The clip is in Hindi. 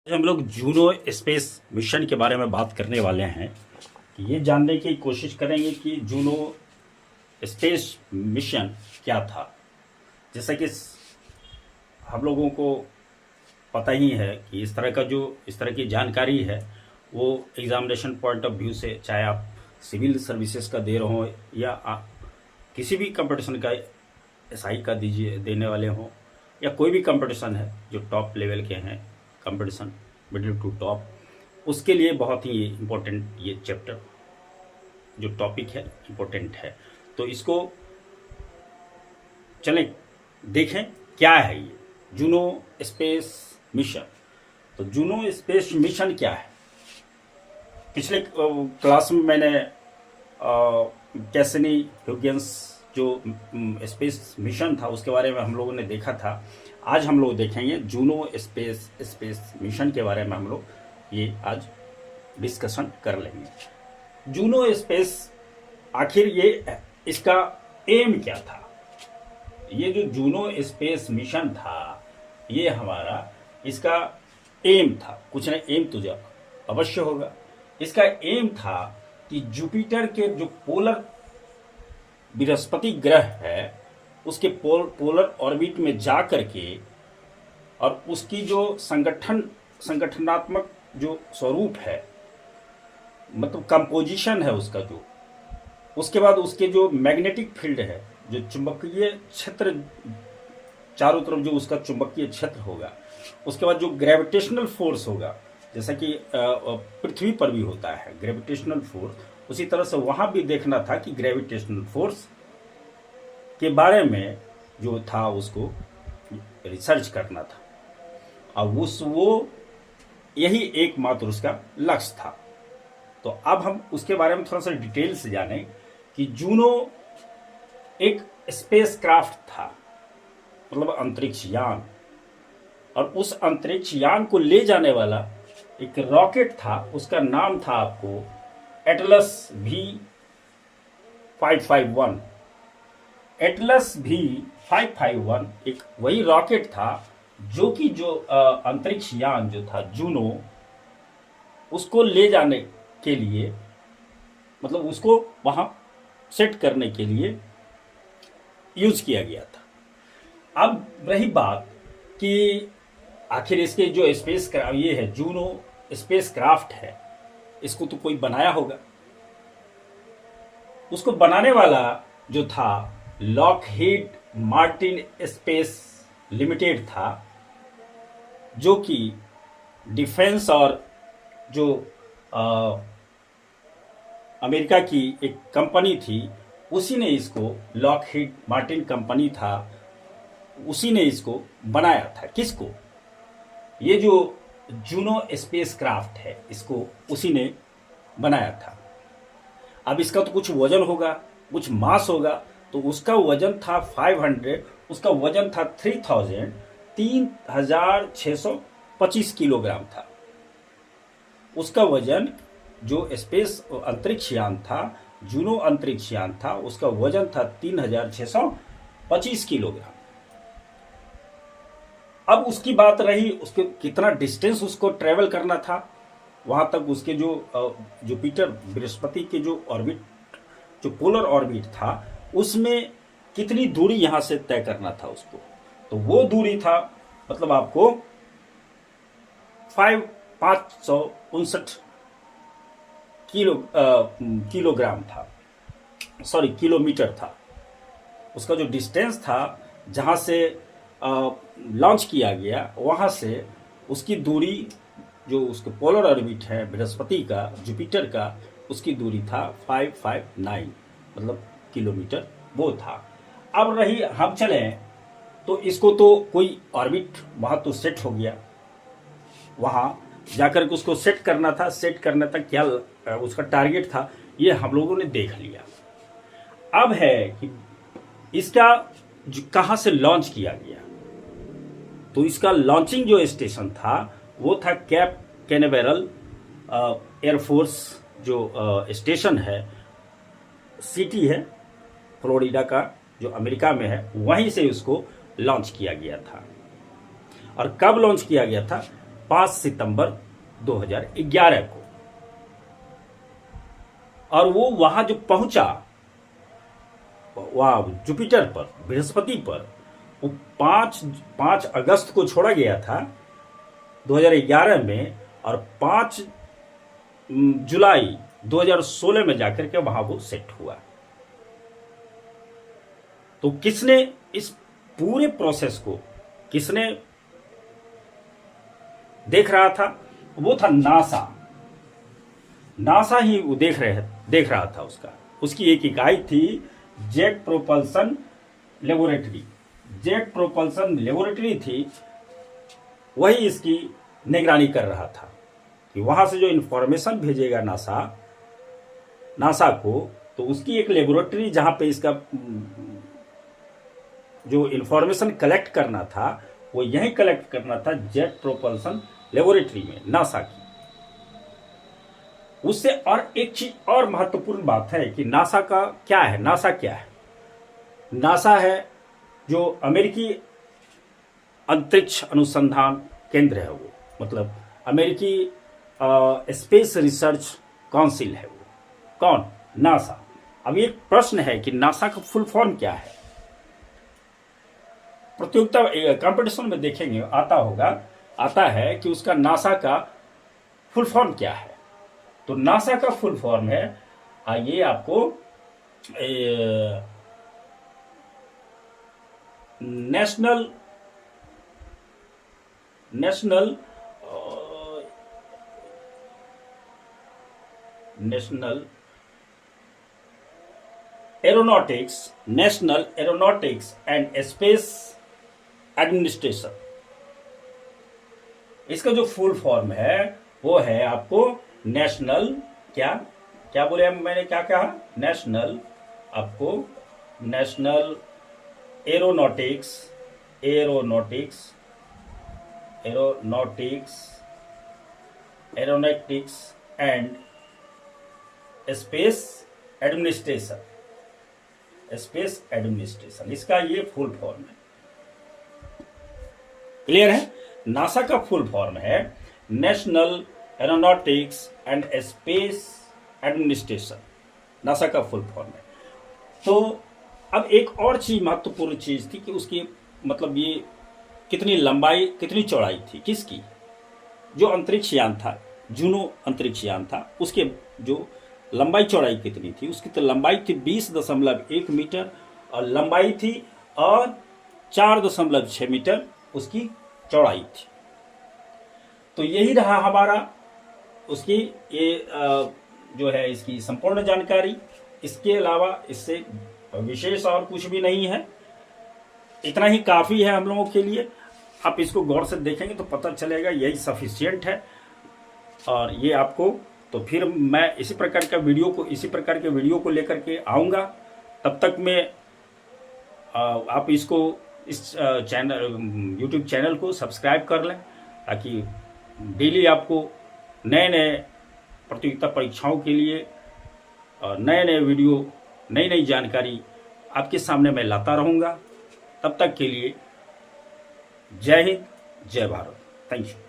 हम लोग जूनो स्पेस मिशन के बारे में बात करने वाले हैं। ये जानने की कोशिश करेंगे कि जूनो स्पेस मिशन क्या था। जैसा कि हम लोगों को पता ही है कि इस तरह की जानकारी है वो एग्जामिनेशन पॉइंट ऑफ व्यू से, चाहे आप सिविल सर्विसेज का दे रहे हो या आप किसी भी कंपटीशन का एसआई का देने वाले हों, या कोई भी कंपटीशन है जो टॉप लेवल के हैं, कंपटीशन मिडिल टू टॉप, उसके लिए बहुत ही इम्पोर्टेंट ये चैप्टर जो टॉपिक है इम्पोर्टेंट है। तो इसको चलें देखें क्या है ये जूनो स्पेस मिशन। तो जूनो स्पेस मिशन क्या है? पिछले क्लास में मैंने कैसिनी ह्यूजेंस जो स्पेस मिशन था उसके बारे में हम लोगों ने देखा था। आज हम लोग देखेंगे जूनो स्पेस मिशन के बारे में। हम लोग ये आज डिस्कशन कर लेंगे। जूनो स्पेस आखिर ये इसका एम क्या था? ये जो जूनो स्पेस मिशन था ये हमारा इसका एम था। कुछ नहीं, एम तो जब अवश्य होगा। इसका एम था कि जुपिटर के जो पोलर बृहस्पति ग्रह है उसके पोलर ऑर्बिट में जा करके और उसकी जो संगठनात्मक जो स्वरूप है, मतलब कंपोजिशन है उसका, जो उसके बाद उसके जो मैग्नेटिक फील्ड है, जो चुंबकीय क्षेत्र चारों तरफ जो उसका चुंबकीय क्षेत्र होगा, उसके बाद जो ग्रेविटेशनल फोर्स होगा, जैसा कि पृथ्वी पर भी होता है ग्रेविटेशनल फोर्स, उसी तरह से वहां भी देखना था कि ग्रेविटेशनल फोर्स के बारे में जो था उसको रिसर्च करना था और वो यही एकमात्र उसका लक्ष्य था। तो अब हम उसके बारे में थोड़ा सा डिटेल से जानें कि जूनो एक स्पेस क्राफ्ट था, मतलब अंतरिक्ष यान, और उस अंतरिक्ष यान को ले जाने वाला एक रॉकेट था। उसका नाम था आपको एटलस V551। एटलस V551 एक वही रॉकेट था जो कि अंतरिक्ष यान जो था जूनो, उसको ले जाने के लिए, मतलब उसको वहां सेट करने के लिए यूज किया गया था। अब रही बात कि आखिर इसके जो ये है जूनो स्पेस क्राफ्ट है, इसको तो कोई बनाया होगा। उसको बनाने वाला जो था लॉकहीड मार्टिन स्पेस लिमिटेड था, जो कि डिफेंस और जो अमेरिका की एक कंपनी थी, उसी ने इसको, लॉकहीड मार्टिन कंपनी था, उसी ने इसको बनाया था। किसको? ये जो जूनो स्पेस क्राफ्ट है इसको उसी ने बनाया था। अब इसका तो कुछ वजन होगा, कुछ मास होगा, तो उसका वजन था 500, उसका वजन था 3625 किलोग्राम था। उसका वजन जो स्पेस अंतरिक्ष यान था, जूनो अंतरिक्ष यान था, उसका वजन था 3625 किलोग्राम। अब उसकी बात रही उसके कितना डिस्टेंस उसको ट्रेवल करना था वहां तक। उसके जो जुपिटर बृहस्पति के जो ऑर्बिट, जो पोलर ऑर्बिट था, उसमें कितनी दूरी यहां से तय करना था उसको। तो वो दूरी था, मतलब आपको 559 किलोग्राम था, सॉरी किलोमीटर था। उसका जो डिस्टेंस था जहां से लॉन्च किया गया, वहां से उसकी दूरी, जो उसके पोलर ऑर्बिट है बृहस्पति का, जुपिटर का, उसकी दूरी था 559, मतलब किलोमीटर वो था। अब रही, हम चले तो इसको तो कोई ऑर्बिट वहां तो सेट हो गया, वहां जाकर के उसको सेट करना था। सेट करने तक क्या उसका टारगेट था ये हम लोगों ने देख लिया। अब है कि इसका कहां से लॉन्च किया गया। तो इसका लॉन्चिंग जो स्टेशन था वो था कैप कैनावेरल एयरफोर्स जो स्टेशन है, सिटी है फ्लोरिडा का, जो अमेरिका में है, वहीं से उसको लॉन्च किया गया था। और कब लॉन्च किया गया था? 5 सितंबर 2011 को। और वो वहां जो पहुंचा, वहां जुपिटर पर, बृहस्पति पर, वो 5 अगस्त को छोड़ा गया था 2011 में, और 5 जुलाई 2016 में जाकर के वहां वो सेट हुआ। तो किसने इस पूरे प्रोसेस को किसने देख रहा था? वो था नासा। नासा ही वो देख रहा था। उसकी एक इकाई थी jet propulsion laboratory. Jet propulsion laboratory थी, वही इसकी निगरानी कर रहा था कि वहां से जो इंफॉर्मेशन भेजेगा नासा को, तो उसकी एक लेबोरेटरी जहां पे इसका जो इंफॉर्मेशन कलेक्ट करना था वो यहीं कलेक्ट करना था, जेट प्रोपल्सन लेबोरेटरी में, नासा की। उससे और एक चीज और महत्वपूर्ण बात है कि नासा का क्या है। नासा क्या है? नासा है जो अमेरिकी अंतरिक्ष अनुसंधान केंद्र है, वो मतलब अमेरिकी स्पेस रिसर्च काउंसिल है वो। कौन? नासा। अब एक प्रश्न है कि नासा का फुल फॉर्म क्या है? प्रतियोगिता कंपटीशन में देखेंगे आता है कि उसका नासा का फुल फॉर्म क्या है। तो नासा का फुल फॉर्म है, आइए आपको national aeronautics and space administration. इसका जो फुल फॉर्म है वो है आपको नेशनल, क्या बोले मैंने, क्या कहा? National aeronautics and space administration, इसका ये फुल फॉर्म है। क्लियर है? नासा का फुल फॉर्म है national aeronautics and space administration, NASA का फुल फॉर्म है। तो अब एक और चीज, महत्वपूर्ण चीज थी कि उसकी मतलब ये कितनी लंबाई कितनी चौड़ाई थी, किसकी? जो अंतरिक्ष यान था, जूनो अंतरिक्ष यान था, उसके जो लंबाई चौड़ाई कितनी थी? उसकी तो लंबाई थी 20.1 मीटर और लंबाई थी, और 4.6 मीटर उसकी चौड़ाई थी। तो यही रहा हमारा उसकी ये जो है इसकी संपूर्ण जानकारी। इसके अलावा इससे विशेष और कुछ भी नहीं है, इतना ही काफी है हम लोगों के लिए। आप इसको गौर से देखेंगे तो पता चलेगा यही सफिशिएंट है। और ये आपको, तो फिर मैं इसी प्रकार के वीडियो को लेकर के आऊँगा। तब तक मैं आप इसको इस यूट्यूब चैनल को सब्सक्राइब कर लें, ताकि डेली आपको नए प्रतियोगिता परीक्षाओं के लिए नए वीडियो, नई जानकारी आपके सामने मैं लाता रहूँगा। तब तक के लिए जय हिंद, जय भारत। Thank you.